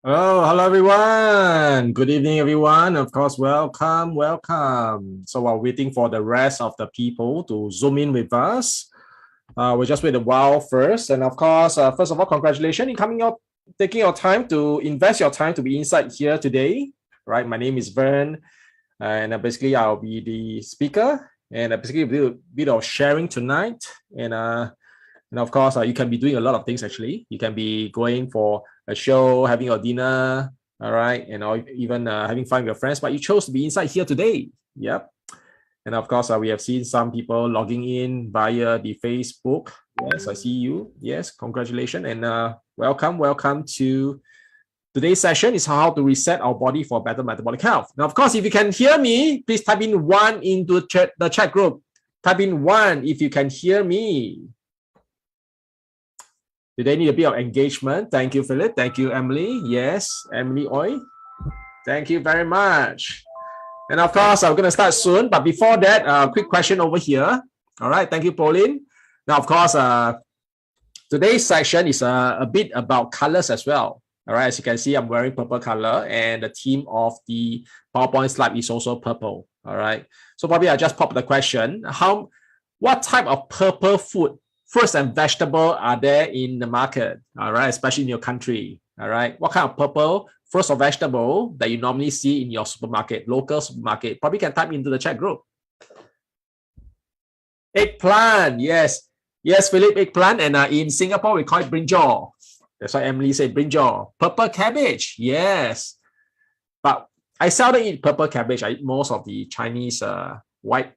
Oh, hello everyone. Good evening, everyone. Of course, welcome. So while waiting for the rest of the people to zoom in with us, we'll just wait a while first. And of course, first of all, congratulations in coming out, taking your time to invest your time to be inside here today. Right. My name is Vern, and basically I'll be the speaker, and basically do a bit of sharing tonight. And of course, you can be doing a lot of things actually. You can be going for a show, having your dinner, all right, and or even having fun with your friends, but you chose to be inside here today. Yep. And of course, we have seen some people logging in via the Facebook. Yes, I see you. Yes, congratulations and welcome to today's session is how to reset our body for better metabolic health. Now, of course, if you can hear me, please type in 1 into the chat group. Type in 1 if you can hear me. Do they need a bit of engagement? Thank you, Philip. Thank you, Emily. Yes, Emily Oi. Thank you very much. And of course, I'm going to start soon. But before that, quick question over here. All right. Thank you, Pauline. Now, of course, today's section is a bit about colors as well. All right. As you can see, I'm wearing purple color and the theme of the PowerPoint slide is also purple. All right. So probably I just pop the question. What type of purple food, fruits and vegetable are there in the market, all right, especially in your country, all right? What kind of purple fruits or vegetable that you normally see in your supermarket, local supermarket? Probably can type into the chat group. Eggplant, yes. Yes, Philip, eggplant. And in Singapore, we call it brinjal. That's why Emily said brinjal. Purple cabbage, yes. But I seldom eat purple cabbage. I eat most of the Chinese white,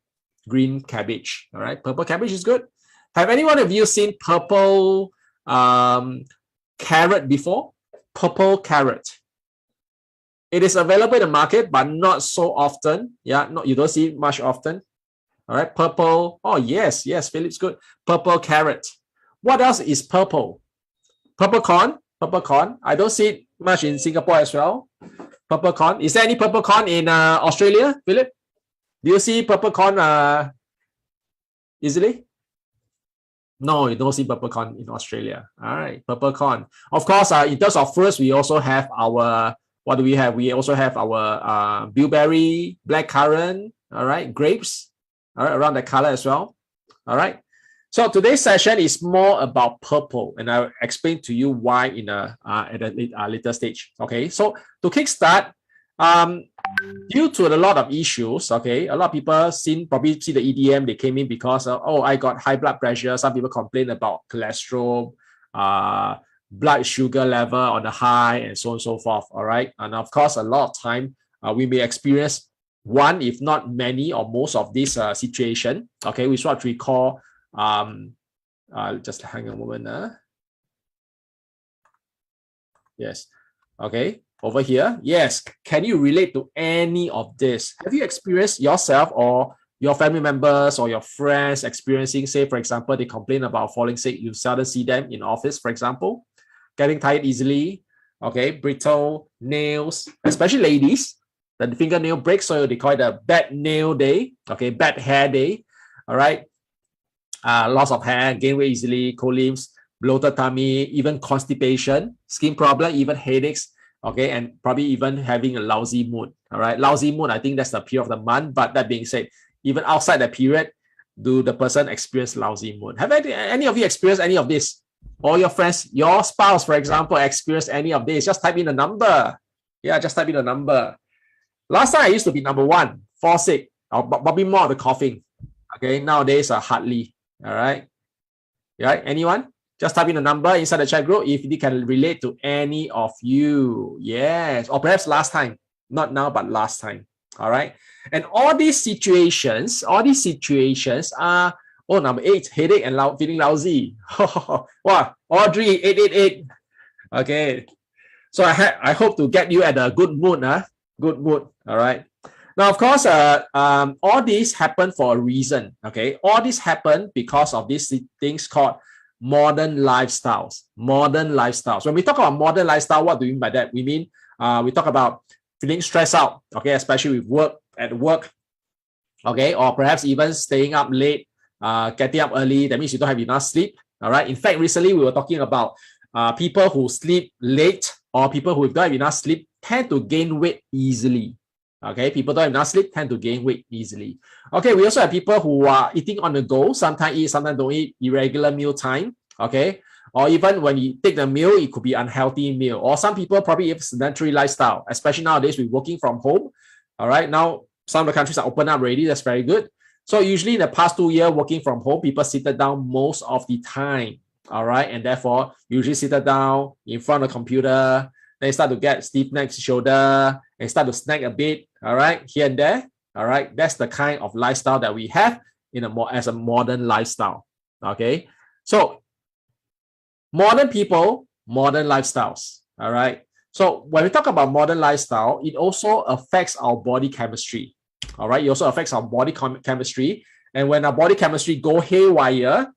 green cabbage, all right? Purple cabbage is good. Have any one of you seen purple carrot before? Purple carrot. It is available in the market, but not so often. Yeah, no, you don't see it much often. All right, purple. Oh, yes, Philip's good. Purple carrot. What else is purple? Purple corn. Purple corn. I don't see it much in Singapore as well. Purple corn. Is there any purple corn in Australia, Philip? Do you see purple corn easily? No, you don't see purple corn in Australia. All right, purple corn. Of course, in terms of fruits, we also have our, what do we have? We also have our bilberry, blackcurrant, all right, grapes, all right, around the color as well. All right. So today's session is more about purple, and I'll explain to you why in at a later stage. Okay, so to kickstart, due to a lot of issues, okay, a lot of people probably see the EDM, they came in because I got high blood pressure. Some people complain about cholesterol, blood sugar level on the high, and so on and so forth. All right, and of course, a lot of time we may experience one, if not many, or most of this situation. Okay, which what we call just hang on a moment. Yes, okay. Over here, yes. Can you relate to any of this? Have you experienced yourself or your family members or your friends experiencing, say, for example, they complain about falling sick. You seldom see them in office, for example, getting tired easily, okay, brittle nails, especially ladies. The fingernail breaks, so they call it a bad nail day, okay, bad hair day, all right. Loss of hair, gain weight easily, cold limbs, bloated tummy, even constipation, skin problem, even headaches. Okay, and probably even having a lousy mood. All right, lousy mood, I think that's the period of the month. But that being said, even outside the period, do the person experience lousy mood? Have any of you experienced any of this? Or your friends, your spouse, for example, experienced any of this? Just type in a number. Yeah, just type in a number. Last time I used to be number 1, fall sick, or probably more of the coughing. Okay, nowadays hardly. All right, right? Anyone? Just type in a number inside the chat group if you can relate to any of you. Yes. Or perhaps last time. Not now, but last time. All right. And all these situations are, number 8, headache and feeling lousy. Wow. Audrey, 888. Okay. So I hope to get you at a good mood. Good mood. All right. Now, of course, all this happened for a reason. Okay. All this happened because of these things called modern lifestyles. When we talk about modern lifestyle, what do we mean by that? We mean we talk about feeling stressed out, okay, especially with work, okay, or perhaps even staying up late, getting up early. That means you don't have enough sleep. All right. In fact, recently we were talking about people who sleep late or people who don't have enough sleep tend to gain weight easily. Okay, people don't have enough sleep tend to gain weight easily. Okay, we also have people who are eating on the go, sometimes eat, sometimes don't eat, irregular meal time. Okay, or even when you take the meal, it could be unhealthy meal. Or some people probably have sedentary lifestyle, especially nowadays we're working from home. All right, now some of the countries are open up already. That's very good. So usually in the past 2 years working from home, people seated down most of the time. All right, and therefore usually seated down in front of the computer. They start to get stiff neck, shoulder, and start to snag a bit. All right, here and there. All right, that's the kind of lifestyle that we have as a modern lifestyle. Okay, so modern people, modern lifestyles. All right. So when we talk about modern lifestyle, it also affects our body chemistry. All right. It also affects our body chemistry. And when our body chemistry go haywire,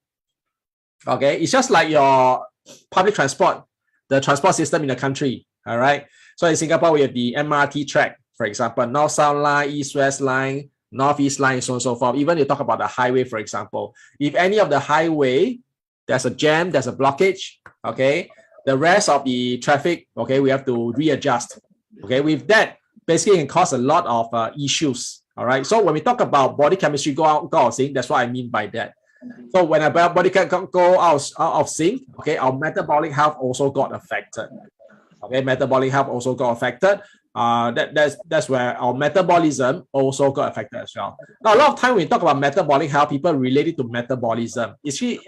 okay, it's just like your public transport, the transport system in the country. All right. So in Singapore, we have the MRT track, for example, North-South line, East-West line, North-East line, so on and so forth. Even you talk about the highway, for example. If any of the highway, there's a jam, there's a blockage, okay, the rest of the traffic, okay, we have to readjust. Okay, with that, basically it can cause a lot of issues. All right. So when we talk about body chemistry go out of sync, that's what I mean by that. So when our body can go out of sync, okay, our metabolic health also got affected. Okay, metabolic health also got affected. That's where our metabolism also got affected as well. Now, a lot of time when we talk about metabolic health, people relate it to metabolism.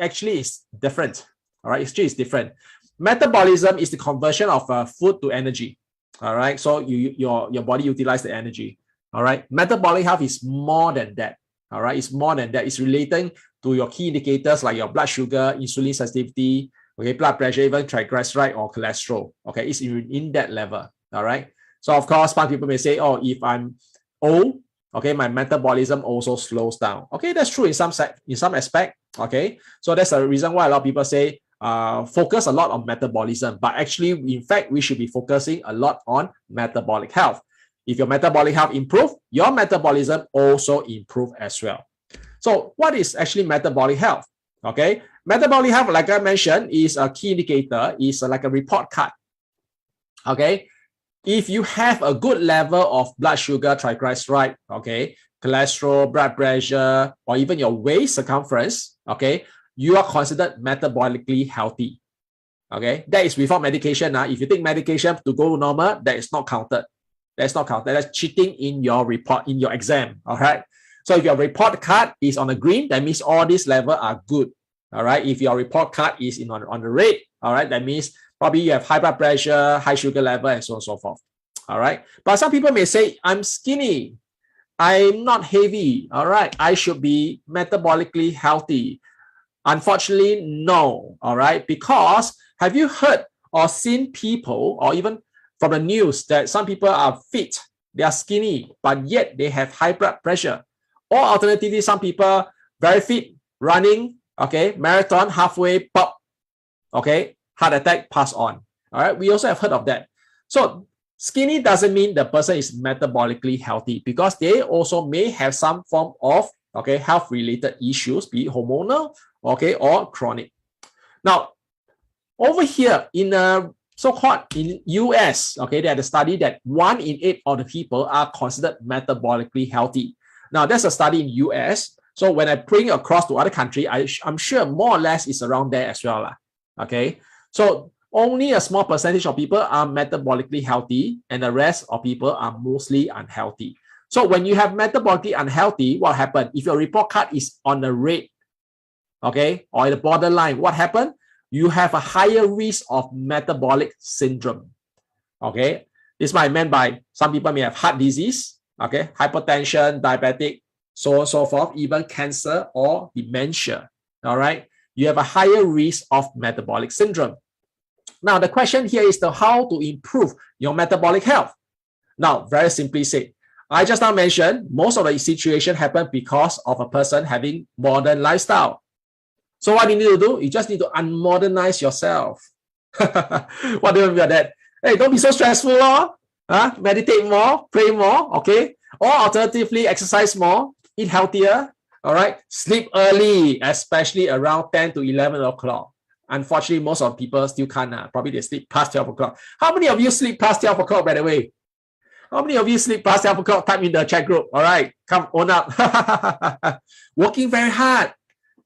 Actually it's different. All right, it's different. Metabolism is the conversion of food to energy. All right, so your body utilizes the energy. All right, metabolic health is more than that. All right, it's more than that. It's relating to your key indicators like your blood sugar, insulin sensitivity, okay, blood pressure, even triglyceride or cholesterol. Okay, it's in that level. All right. So of course, some people may say, oh, if I'm old, okay, my metabolism also slows down. Okay, that's true in some aspect. Okay, so that's the reason why a lot of people say focus a lot on metabolism, but actually, in fact, we should be focusing a lot on metabolic health. If your metabolic health improve, your metabolism also improve as well. So what is actually metabolic health? Okay, metabolic health, like I mentioned, is a key indicator, is like a report card. Okay, if you have a good level of blood sugar, triglyceride, okay, cholesterol, blood pressure, or even your waist circumference, okay, you are considered metabolically healthy. Okay, that is without medication. If you take medication to go normal, that is not counted. That's not counted. That's cheating in your report, in your exam. All right. So if your report card is on the green, that means all these levels are good. All right. If your report card is on the red, all right, that means probably you have high blood pressure, high sugar level, and so on and so forth. All right. But some people may say, I'm skinny. I'm not heavy. All right. I should be metabolically healthy. Unfortunately, no. All right. Because have you heard or seen people, or even from the news, that some people are fit, they are skinny, but yet they have high blood pressure? Or alternatively, some people very fit, running, okay, marathon, halfway, pop, okay, heart attack, pass on. All right, we also have heard of that. So skinny doesn't mean the person is metabolically healthy, because they also may have some form of, okay, health-related issues, be it hormonal, okay, or chronic. Now, over here in so-called in US, okay, they had a study that 1 in 8 of the people are considered metabolically healthy. Now, that's a study in US. So when I bring it across to other countries, I'm sure more or less it's around there as well. Okay, so only a small percentage of people are metabolically healthy, and the rest of people are mostly unhealthy. So when you have metabolically unhealthy, what happens? If your report card is on the red, okay, or at the borderline, what happens? You have a higher risk of metabolic syndrome. Okay, this is what I meant by some people may have heart disease, okay, hypertension, diabetic, so on and so forth, even cancer or dementia. All right, you have a higher risk of metabolic syndrome. Now, the question here is how to improve your metabolic health. Now, very simply said, I just now mentioned most of the situation happen because of a person having modern lifestyle. So what do you need to do? You just need to unmodernize yourself. What do you mean by that? Hey, don't be so stressful, meditate more, pray more, okay? Or alternatively, exercise more, eat healthier, all right? Sleep early, especially around 10 to 11 o'clock. Unfortunately, most of people still can't. Probably they sleep past 12 o'clock. How many of you sleep past 12 o'clock, by the way? How many of you sleep past 12 o'clock? Type in the chat group. All right, come on up. Working very hard.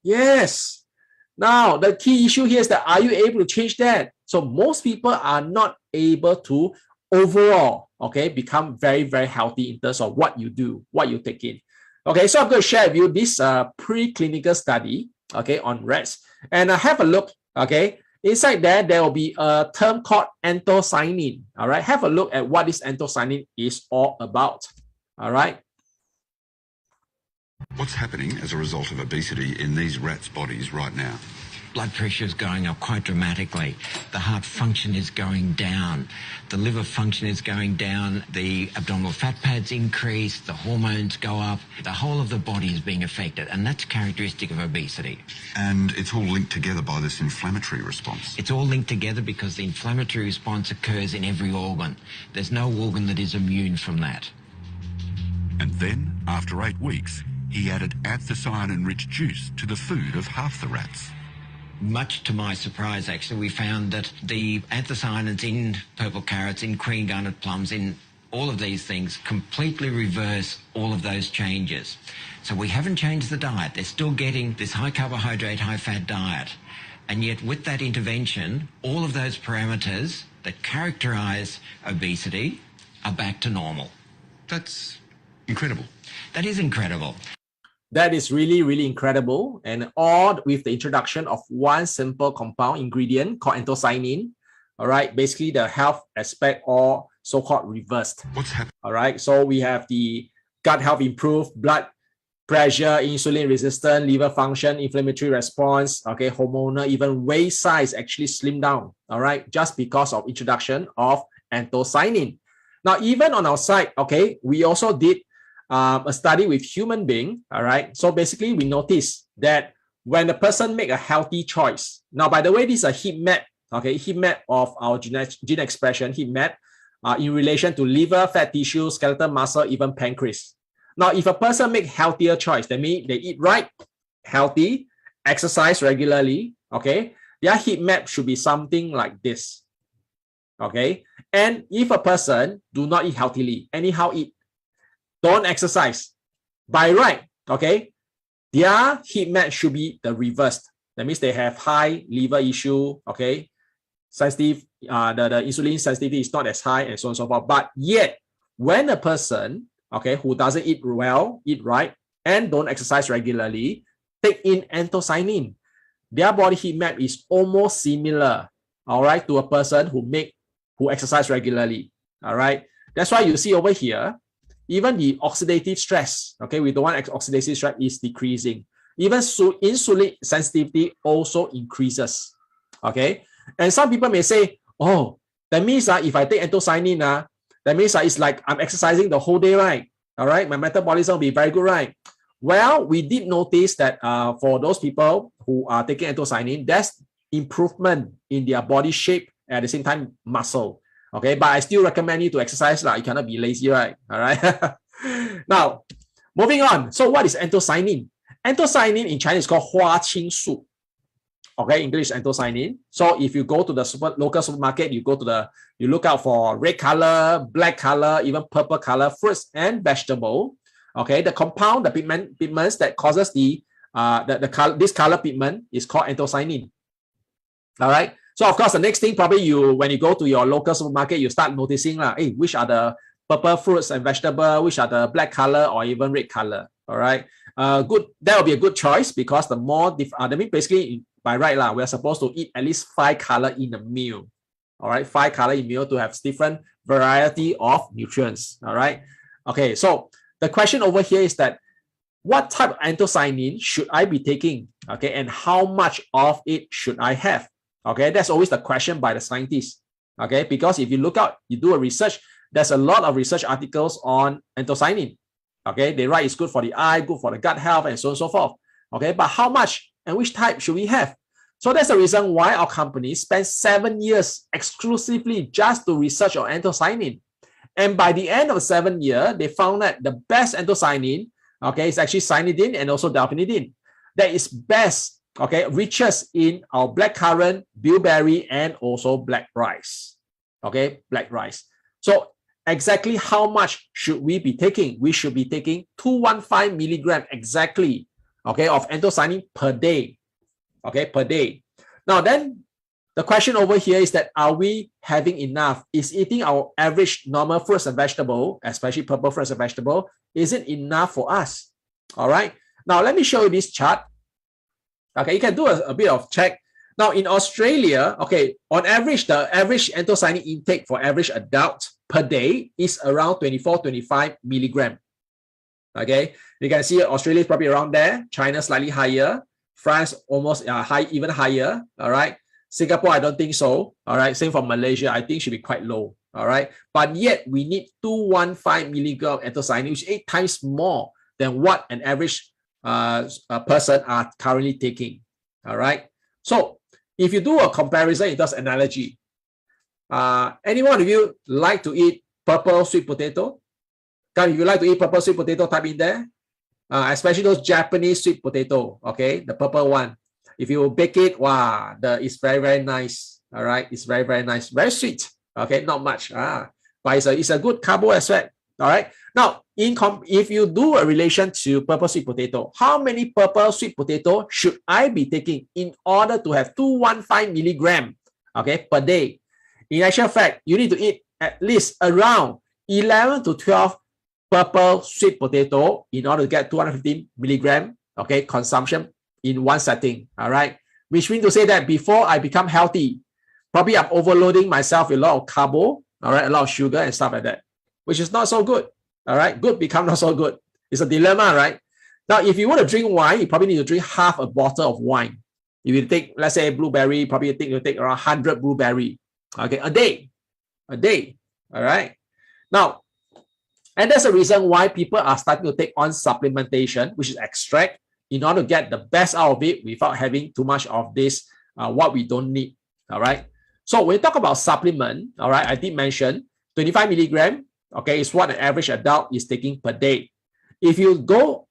Yes. Now, the key issue here is that are you able to change that? So most people are not able to overall, okay, become very, very healthy in terms of what you do, what you take in. Okay, so I'm going to share with you this preclinical study, okay, on rats. And have a look, okay. Inside there will be a term called anthocyanin. All right, have a look at what this anthocyanin is all about. All right. What's happening as a result of obesity in these rats' bodies right now? Blood pressure is going up quite dramatically. The heart function is going down. The liver function is going down. The abdominal fat pads increase. The hormones go up. The whole of the body is being affected, and that's characteristic of obesity. And it's all linked together by this inflammatory response. It's all linked together because the inflammatory response occurs in every organ. There's no organ that is immune from that. And then, after 8 weeks, he added anthocyanin-rich juice to the food of half the rats. Much to my surprise, actually, we found that the anthocyanins in purple carrots, in green garnet plums, in all of these things completely reverse all of those changes. So we haven't changed the diet. They're still getting this high carbohydrate, high fat diet. And yet with that intervention, all of those parameters that characterize obesity are back to normal. That's incredible. That is incredible. That is really, really incredible. And all with the introduction of one simple compound ingredient called anthocyanin. All right, basically the health aspect or so-called reversed. What's happening? All right, so we have the gut health improved, blood pressure, insulin resistance, liver function, inflammatory response, okay, hormonal, even waist size actually slim down. All right, just because of introduction of anthocyanin. Now, even on our side, okay, we also did a study with human being, all right? So basically, we noticed that when the person make a healthy choice, now, by the way, this is a heat map, okay? Heat map of our gene expression, heat map in relation to liver, fat tissue, skeletal muscle, even pancreas. Now, if a person make healthier choice, that means they eat right, healthy, exercise regularly, okay? Their heat map should be something like this, okay? And if a person do not eat healthily, anyhow eat, don't exercise, by right, okay, their heat map should be the reversed. That means they have high liver issue, okay, sensitive, the insulin sensitivity is not as high and so on and so forth. But yet, when a person, okay, who doesn't eat well, eat right, and don't exercise regularly, take in anthocyanin, their body heat map is almost similar, all right, to a person who exercise regularly, all right. That's why you see over here, even the oxidative stress, okay, we don't want oxidative stress is decreasing. Even insulin sensitivity also increases, okay? And some people may say, oh, that means if I take anthocyanin, that means it's like I'm exercising the whole day, right? All right, my metabolism will be very good, right? Well, we did notice that for those people who are taking anthocyanin, there's improvement in their body shape, at the same time muscle. Okay, but I still recommend you to exercise. You cannot be lazy, right? All right. Now, moving on. So what is anthocyanin? Anthocyanin in Chinese is called 花青素. Okay, English anthocyanin. So if you go to the local supermarket, you look out for red color, black color, even purple color fruits and vegetable. Okay, the compound, the pigments that causes this color pigment is called anthocyanin. All right. So of course, the next thing probably when you go to your local supermarket, you start noticing hey, which are the purple fruits and vegetables, which are the black color or even red color. All right, good. That will be a good choice because the more that means basically by right we are supposed to eat at least 5 color in a meal. All right, 5 color in meal to have different variety of nutrients. All right. Okay, so the question over here is that what type of anthocyanin should I be taking? Okay, and how much of it should I have? Okay, that's always the question by the scientists. Okay, because if you look out, you do a research, there's a lot of research articles on anthocyanin. Okay, they write it's good for the eye, good for the gut health, and so on and so forth. Okay, but how much and which type should we have? So that's the reason why our company spent 7 years exclusively just to research on anthocyanin. And by the end of 7 years, they found that the best anthocyanin, okay, is actually cyanidin and also delphinidin. That is best okay, richest in our blackcurrant, bilberry, and also black rice. Okay, black rice. So exactly how much should we be taking? We should be taking 215 milligram exactly, okay, of anthocyanin per day. Okay, per day. Now then, the question over here is that are we having enough? Is eating our average normal fruits and vegetable, especially purple fruits and vegetable, is it enough for us? All right. Now let me show you this chart. Okay, you can do a bit of check. Now in Australia, okay, on average, the average anthocyanin intake for average adult per day is around 24-25 milligram. Okay, you can see Australia is probably around there. China slightly higher. France almost high, even higher. All right. Singapore, I don't think so. All right. Same for Malaysia, I think should be quite low. All right. But yet we need 215 milligram anthocyanin, which is 8 times more than what an average person are currently taking. All right. So if you do a comparison in terms of analogy, any one of you like to eat purple sweet potato? If you like to eat purple sweet potato, type in there. Especially those Japanese sweet potato, okay, the purple one. If you bake it, wow, it's very, very nice. All right, it's very, very nice, very sweet. Okay, not much. But it's a good carbo as well. All right. Now, if you do a relation to purple sweet potato, how many purple sweet potato should I be taking in order to have 215 milligram, okay, per day? In actual fact, you need to eat at least around 11 to 12 purple sweet potato in order to get 215 milligram, okay, consumption in one setting. All right, which means to say that before I become healthy, probably I'm overloading myself with a lot of carbo, all right, a lot of sugar and stuff like that, which is not so good. All right, good become not so good. It's a dilemma, right? Now, if you want to drink wine, you probably need to drink half a bottle of wine. If you take, let's say, blueberry, probably you take around 100 blueberry, okay, a day. All right. Now, and that's the reason why people are starting to take on supplementation, which is extract, in order to get the best out of it without having too much of this, what we don't need. All right. So when you talk about supplement, all right, I did mention 25 milligram, okay, is what an average adult is taking per day. If you go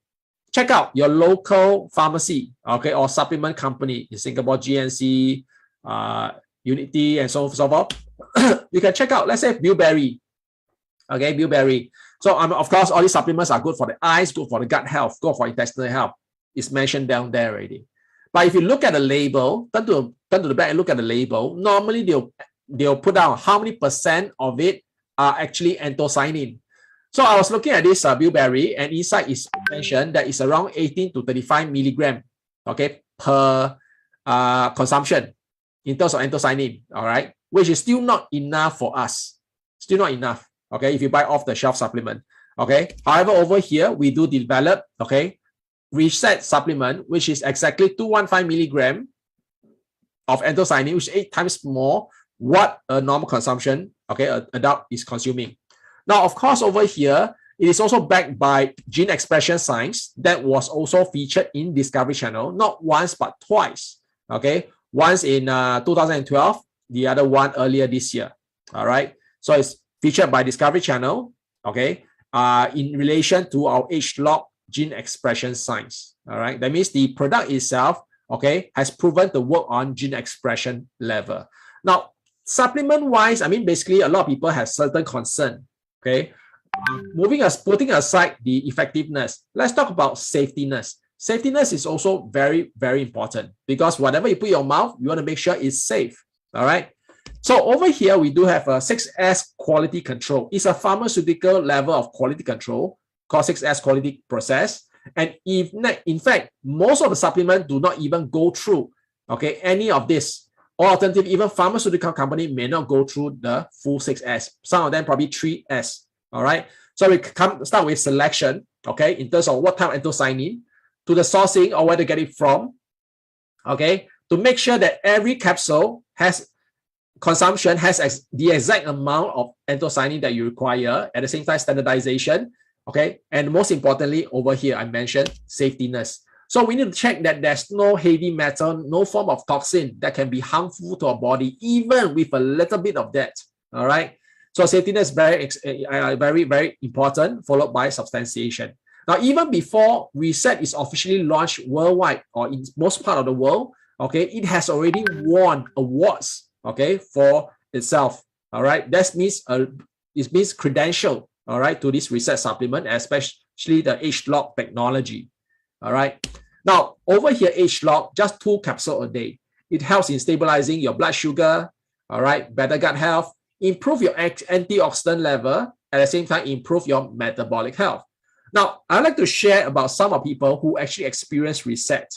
check out your local pharmacy, okay, or supplement company in Singapore, GNC, Unity, and so on and so forth, you can check out, let's say, bilberry. Okay, bilberry. So of course, all these supplements are good for the eyes, good for the gut health, good for intestinal health. It's mentioned down there already. But if you look at the label, turn to the back and look at the label, normally they'll put down how many % of it are actually anthocyanin. So I was looking at this bilberry, and inside is mentioned that it's around 18 to 35 milligram, okay, per consumption in terms of anthocyanin, all right, which is still not enough for us. Still not enough. Okay, if you buy off the shelf supplement. Okay, however, over here we do develop, okay, reset supplement, which is exactly 215 milligram of anthocyanin, which is 8 times more what a normal consumption, okay, an adult is consuming. Now, of course, over here it is also backed by gene expression science that was also featured in Discovery Channel, not once but twice. Okay, once in 2012, the other one earlier this year. All right, so it's featured by Discovery Channel, okay, in relation to our age-locked gene expression science. All right, that means the product itself, okay, has proven to work on gene expression level. Now, supplement-wise, I mean, basically, a lot of people have certain concern. Okay, putting aside the effectiveness, let's talk about safetyness. Safetyness is also very, very important because whatever you put in your mouth, you want to make sure it's safe. All right. So over here, we do have a 6S quality control. It's a pharmaceutical level of quality control called 6S quality process. And if in fact, most of the supplements do not even go through, okay, any of this. Or alternatively, even pharmaceutical company may not go through the full 6S. Some of them probably 3S. All right. So we start with selection, okay, in terms of what type of anthocyanin, to the sourcing or where to get it from, okay, to make sure that every capsule has consumption has the exact amount of anthocyanin that you require. At the same time, standardization, okay, and most importantly, over here I mentioned safetyness. So we need to check that there's no heavy metal, no form of toxin that can be harmful to our body, even with a little bit of that. All right. So safetyness is very, very important, followed by substantiation. Now, even before Reset is officially launched worldwide or in most part of the world, okay, it has already won awards, okay, for itself. All right, that means it means credential, all right, to this Reset supplement, especially the age lock technology. All right. Now, over here, age lock, just 2 capsules a day. It helps in stabilizing your blood sugar, all right, better gut health, improve your antioxidant level, at the same time, improve your metabolic health. Now, I'd like to share about some of people who actually experience Reset.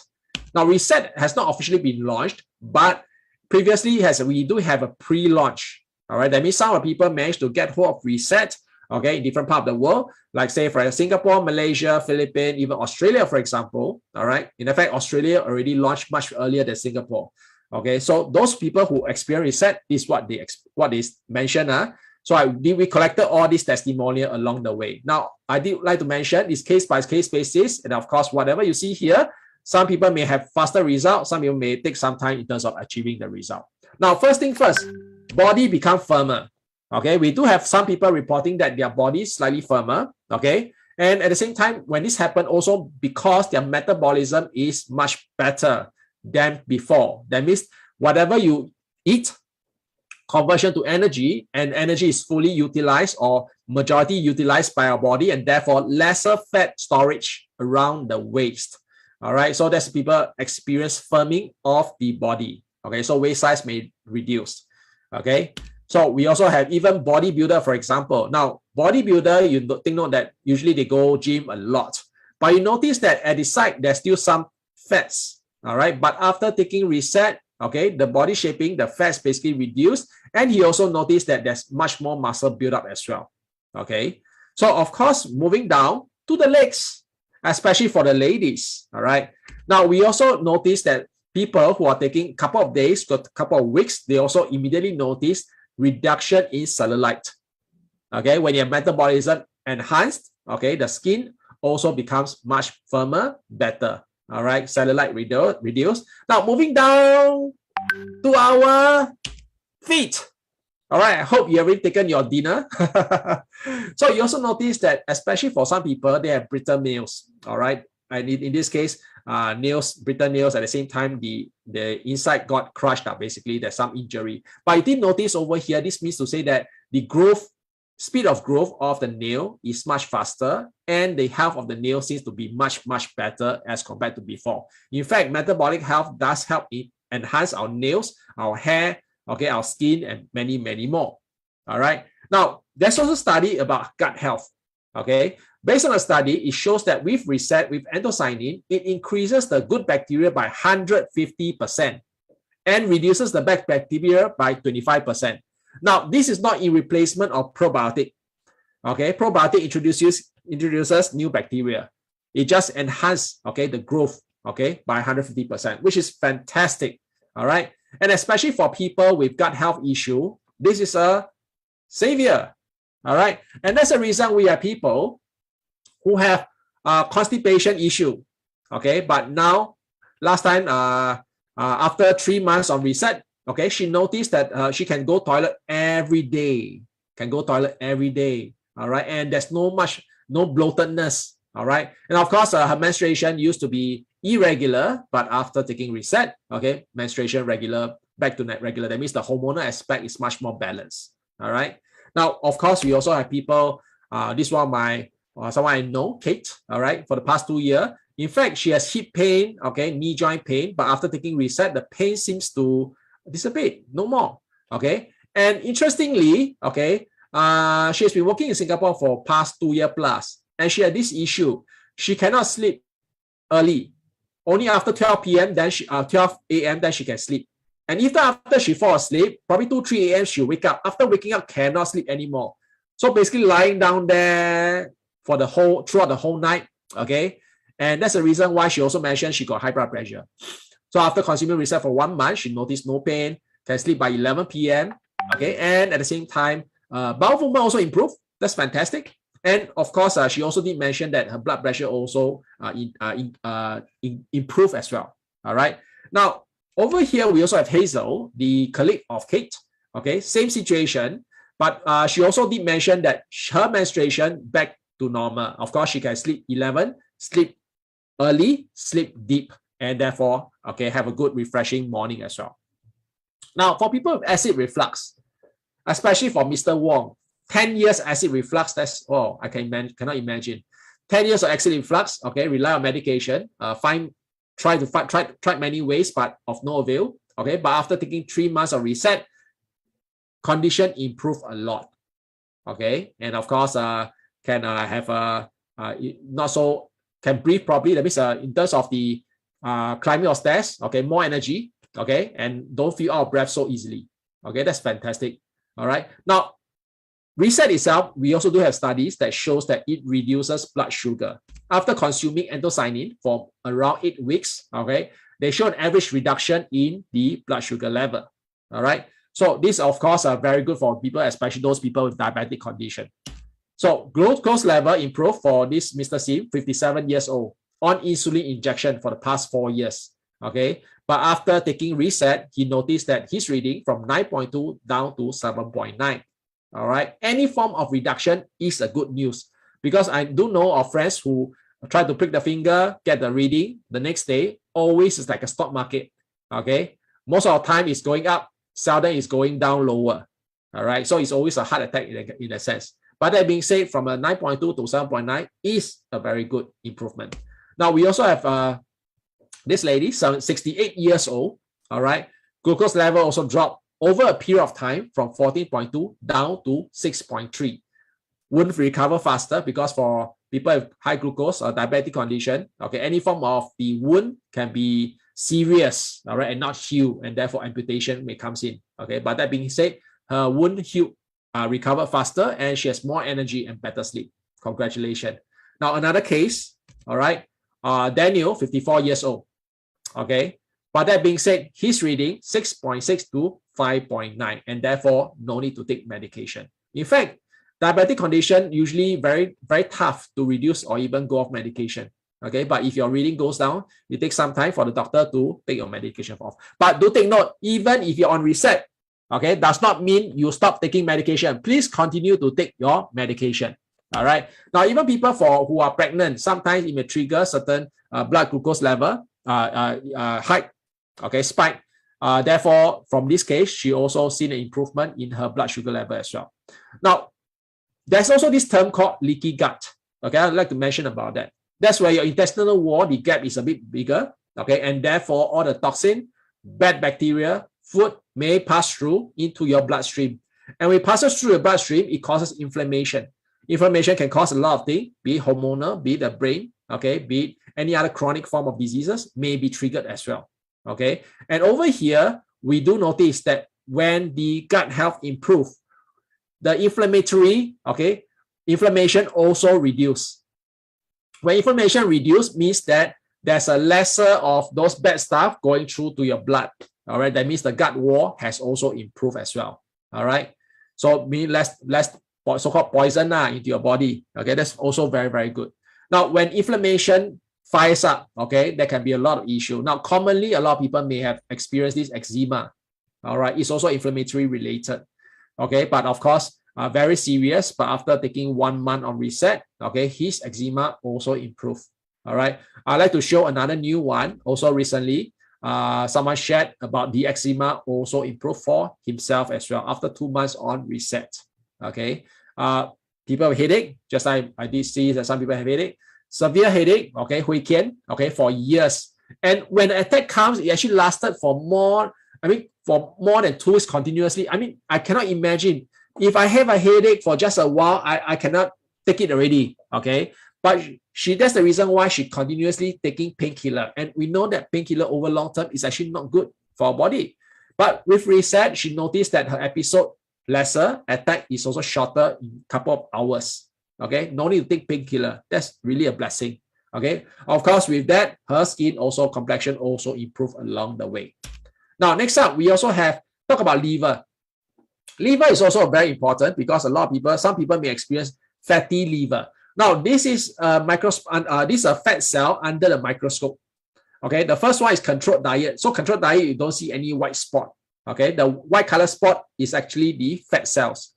Now, Reset has not officially been launched, but previously we do have a pre-launch. All right, that means some of the people managed to get hold of Reset, okay, in different parts of the world, like say for Singapore, Malaysia, Philippines, even Australia, for example. All right, in fact, Australia already launched much earlier than Singapore. Okay, so those people who experience Reset is what they mentioned. We collected all these testimonial along the way. Now, I did like to mention this case by case basis, and of course, whatever you see here, some people may have faster results, some people may take some time in terms of achieving the result. Now, first thing first, body become firmer. Okay, we do have some people reporting that their body is slightly firmer. Okay, and at the same time, when this happened, also because their metabolism is much better than before. That means whatever you eat, conversion to energy, and energy is fully utilized or majority utilized by our body, and therefore lesser fat storage around the waist. All right, so that's people experience firming of the body. Okay, so waist size may reduce. Okay, so we also have even bodybuilder, for example. Now, bodybuilder, you take note that usually they go gym a lot, but you notice that at the side there's still some fats. All right, but after taking Reset, okay, the body shaping, the fats basically reduced, and he also noticed that there's much more muscle buildup as well. Okay, so of course, moving down to the legs, especially for the ladies. All right, now we also noticed that people who are taking a couple of days to a couple of weeks, they also immediately notice reduction in cellulite. Okay, when your metabolism enhanced, okay, the skin also becomes much firmer, better. All right, cellulite reduced. Now, moving down to our feet. All right, I hope you have already taken your dinner. So you also notice that, especially for some people, they have brittle nails. All right, and in this case, brittle nails, at the same time, the inside got crushed up. Basically, there's some injury. But you did notice over here, this means to say that the speed of growth of the nail is much faster, and the health of the nail seems to be much, much better as compared to before. In fact, metabolic health does help enhance our nails, our hair, okay, our skin, and many, many more. All right. Now, there's also a study about gut health. Okay. Based on a study, it shows that with Reset, with anthocyanin, it increases the good bacteria by 150% and reduces the bad bacteria by 25%. Now, this is not in replacement of probiotic. Okay, probiotic introduces new bacteria. It just enhances, okay, the growth, okay, by 150%, which is fantastic. All right, and especially for people with gut health issue, this is a savior. All right, and that's the reason we have people who have constipation issue. Okay, but now, last time, after 3 months of Reset, okay, she noticed that she can go toilet every day. All right, and there's no bloatedness. All right, and of course, her menstruation used to be irregular, but after taking Reset, okay, menstruation regular, back to regular. That means the hormonal aspect is much more balanced. All right. Now, of course, we also have people. This one, someone I know, Kate. All right, for the past 2 years. In fact, she has hip pain, okay, knee joint pain, but after taking Reset, the pain seems to dissipate, no more. Okay, and interestingly, okay, she has been working in Singapore for past 2 years plus, and she had this issue. She cannot sleep early. Only after 12 p.m. 12 a.m. then she can sleep. And even after she falls asleep, probably 2-3 a.m. she'll wake up. After waking up, cannot sleep anymore. So basically lying down there for throughout the whole night. Okay, and that's the reason why she also mentioned she got high blood pressure. So after consuming Reset for 1 month, she noticed no pain, can sleep by 11 p.m. Okay, and at the same time, bowel movement also improved. That's fantastic. And of course, she also did mention that her blood pressure also improved as well. All right. Now, over here, we also have Hazel, the colleague of Kate. Okay, same situation, but she also did mention that her menstruation back to normal. Of course, she can sleep 11, sleep early, sleep deep, and therefore, okay, have a good refreshing morning as well. Now, for people with acid reflux, especially for Mr. Wong, 10 years acid reflux, that's, oh, I cannot imagine. 10 years of acid reflux, okay, rely on medication, try many ways, but of no avail, okay, but after taking 3 months of reset, condition improve a lot, okay, and of course, can have a, not so, can breathe properly, that means in terms of the climbing of stairs, okay, more energy, okay, and don't feel out of breath so easily, okay, that's fantastic, all right. Now, reset itself, we also do have studies that shows that it reduces blood sugar. After consuming anthocyanin for around 8 weeks, okay, they show an average reduction in the blood sugar level, all right. So this, of course, are very good for people, especially those people with diabetic condition. So glucose level improved for this Mr. Sim, 57 years old, on insulin injection for the past 4 years, okay. But after taking reset, he noticed that his reading from 9.2 down to 7.9. All right. Any form of reduction is a good news, because I do know of friends who try to prick the finger, get the reading the next day. Always is like a stock market. Okay. Most of the time it's going up, seldom is going down lower. All right. So it's always a heart attack in a sense. But that being said, from a 9.2 to 7.9 is a very good improvement. Now we also have this lady, 68 years old. All right. Glucose level also dropped over a period of time from 14.2 down to 6.3. Wouldn't recover faster because for people with high glucose or diabetic condition, okay, any form of the wound can be serious, all right, and not heal, and therefore amputation may come in. Okay, but that being said, her wound healed, recovered faster, and she has more energy and better sleep. Congratulations. Now another case, all right, Daniel, 54 years old. Okay, but that being said, his reading 6.6 to 5.9, and therefore no need to take medication. In fact, diabetic condition usually very, very tough to reduce or even go off medication. Okay, but if your reading goes down, you take some time for the doctor to take your medication off. But do take note, even if you're on reset, okay, does not mean you stop taking medication. Please continue to take your medication. All right. Now, even people who are pregnant, sometimes it may trigger certain blood glucose level high, okay, spike. Therefore, from this case, she also seen an improvement in her blood sugar level as well. Now, there's also this term called leaky gut. Okay, I'd like to mention about that. That's where your intestinal wall, the gap is a bit bigger. Okay, and therefore all the toxin, bad bacteria, food may pass through into your bloodstream. And when it passes through your bloodstream, it causes inflammation. Inflammation can cause a lot of things, be it hormonal, be it the brain, okay, be it any other chronic form of diseases may be triggered as well. Okay, and over here, we do notice that when the gut health improve, the inflammation also reduce. When inflammation reduce means that there's a lesser of those bad stuff going through to your blood. All right, that means the gut wall has also improved as well. All right, so mean less so-called poison into your body. Okay, that's also very, very good. Now, when inflammation fires up, okay, there can be a lot of issue. Now, commonly, a lot of people may have experienced this eczema. All right, it's also inflammatory related. Okay, but of course, very serious. But after taking 1 month on reset, okay, his eczema also improved. All right, I'd like to show another new one. Also recently, someone shared about the eczema also improved for himself as well after 2 months on reset. Okay, people with headache, just like I did see that some people have headache, severe headache, okay, Huikian, okay, for years. And when the attack comes, it actually lasted for more than 2 weeks continuously. I mean, I cannot imagine if I have a headache for just a while, I cannot take it already, okay? But that's the reason why she continuously taking painkiller. And we know that painkiller over long term is actually not good for our body. But with reset, she noticed that her episode lesser, attack is also shorter in a couple of hours. Okay, no need to take painkiller. That's really a blessing. Okay, of course, with that, her skin also, complexion also improved along the way. Now, next up, we also talk about liver. Liver is also very important because some people may experience fatty liver. Now, this is a fat cell under the microscope. Okay, the first one is controlled diet. So controlled diet, you don't see any white spot. Okay, the white color spot is actually the fat cells.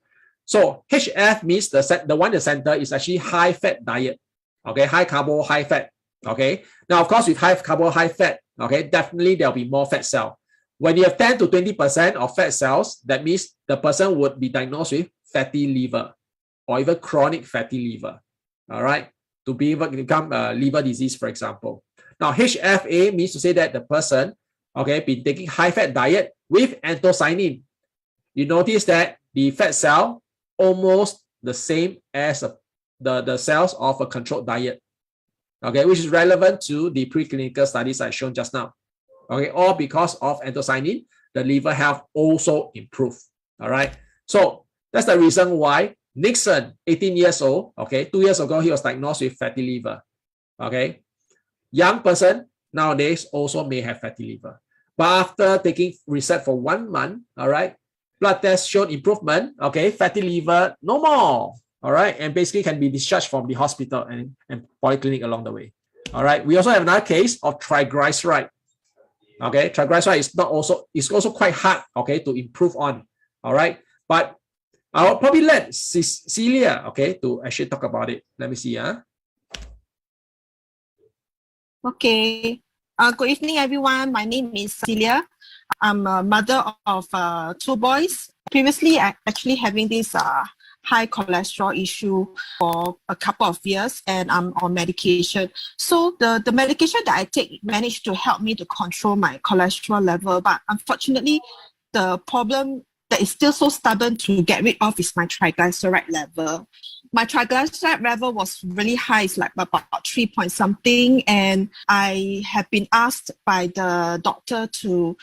So HF means the one in the center is actually high fat diet. Okay, high carbo, high fat. Okay. Now, of course, with high carbo, high fat, okay, definitely there'll be more fat cell. When you have 10 to 20% of fat cells, that means the person would be diagnosed with fatty liver or even chronic fatty liver. All right, to be able to become liver disease, for example. Now, HFA means to say that the person, okay, been taking high fat diet with anthocyanin. You notice that the fat cell almost the same as the cells of a controlled diet, okay, which is relevant to the preclinical studies I shown just now. Okay, all because of anthocyanin, the liver health also improved. All right, so that's the reason why Nixon, 18 years old, okay, 2 years ago, he was diagnosed with fatty liver. Okay, young person nowadays also may have fatty liver. But after taking reset for 1 month, all right, blood test showed improvement. Okay, fatty liver, no more. All right, and basically can be discharged from the hospital and polyclinic along the way. All right, we also have another case of triglyceride. Okay, triglyceride is also quite hard, okay, to improve on. All right, but I'll probably let Celia, okay, to actually talk about it. Let me see. Okay. Good evening, everyone. My name is Celia. I'm a mother of 2 boys. Previously, I actually having this high cholesterol issue for a couple of years, and I'm on medication. So the medication that I take managed to help me to control my cholesterol level. But unfortunately, the problem that is still so stubborn to get rid of is my triglyceride level. My triglyceride level was really high. It's like about 3 point something. And I have been asked by the doctor to,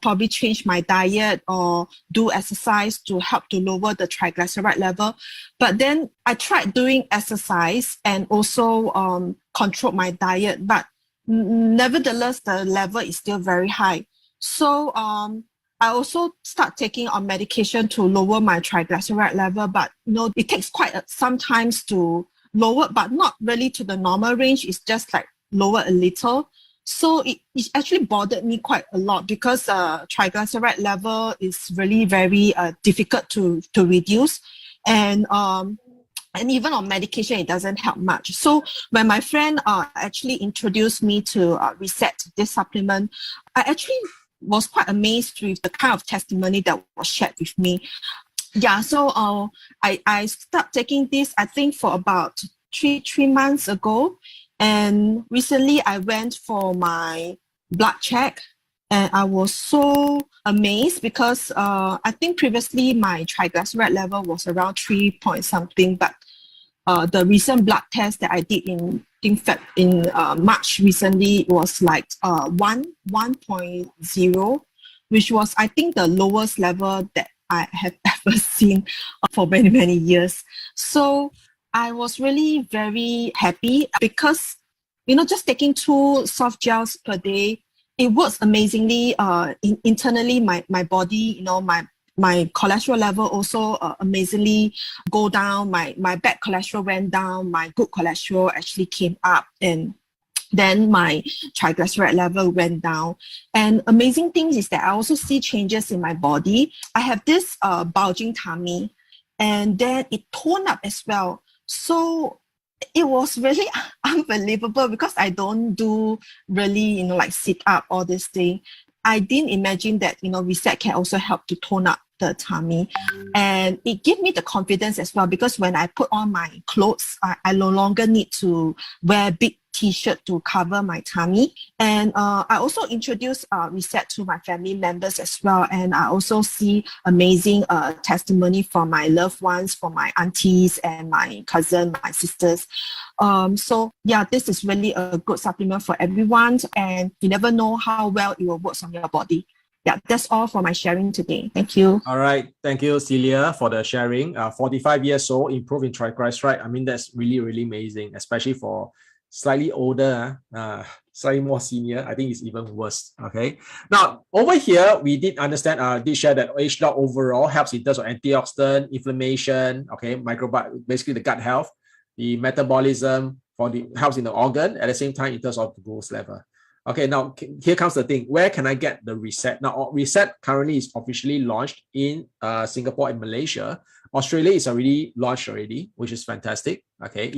probably change my diet or do exercise to help to lower the triglyceride level. But then I tried doing exercise and also control my diet. But nevertheless, the level is still very high. So I also start taking on medication to lower my triglyceride level, but it takes quite some time to lower, but not really to the normal range. It's just like lower a little. So it actually bothered me quite a lot because triglyceride level is really very difficult to reduce. And even on medication, it doesn't help much. So when my friend actually introduced me to Reset, this supplement, I actually was quite amazed with the kind of testimony that was shared with me. Yeah, so I started taking this, I think, for about three months ago. And recently I went for my blood check, and I was so amazed because I think previously my triglyceride level was around 3 point something, but the recent blood test that I did in March recently was like 1.0, which was, I think, the lowest level that I have ever seen for many, many years. So I was really very happy because, just taking 2 soft gels per day, it works amazingly. Internally, my body, my cholesterol level also amazingly go down. My bad cholesterol went down. My good cholesterol actually came up, and then my triglyceride level went down. And amazing thing is that I also see changes in my body. I have this bulging tummy, and then it toned up as well. So it was really unbelievable because I don't do really, like sit up, all this thing. I didn't imagine that, Reset can also help to tone up the tummy. And it gave me the confidence as well, because when I put on my clothes, I no longer need to wear big t-shirt to cover my tummy. And I also introduced Reset to my family members as well. And I also see amazing testimony from my loved ones, from my aunties and my cousin, my sisters. So yeah, this is really a good supplement for everyone. And you never know how well it will work on your body. Yeah, that's all for my sharing today. Thank you. All right. Thank you, Celia, for the sharing. 45 years old, improving triglyceride. I mean, that's really, really amazing, especially for slightly older, slightly more senior. I think it's even worse. Okay. Now, over here, we did understand, did share that H-Log overall helps in terms of antioxidant, inflammation, okay, microbiome, basically the gut health, the metabolism, helps in the organ, at the same time in terms of the glucose level. Okay, now here comes the thing. Where can I get the Reset? Now, Reset currently is officially launched in Singapore and Malaysia, Australia is already launched already, which is fantastic. Okay.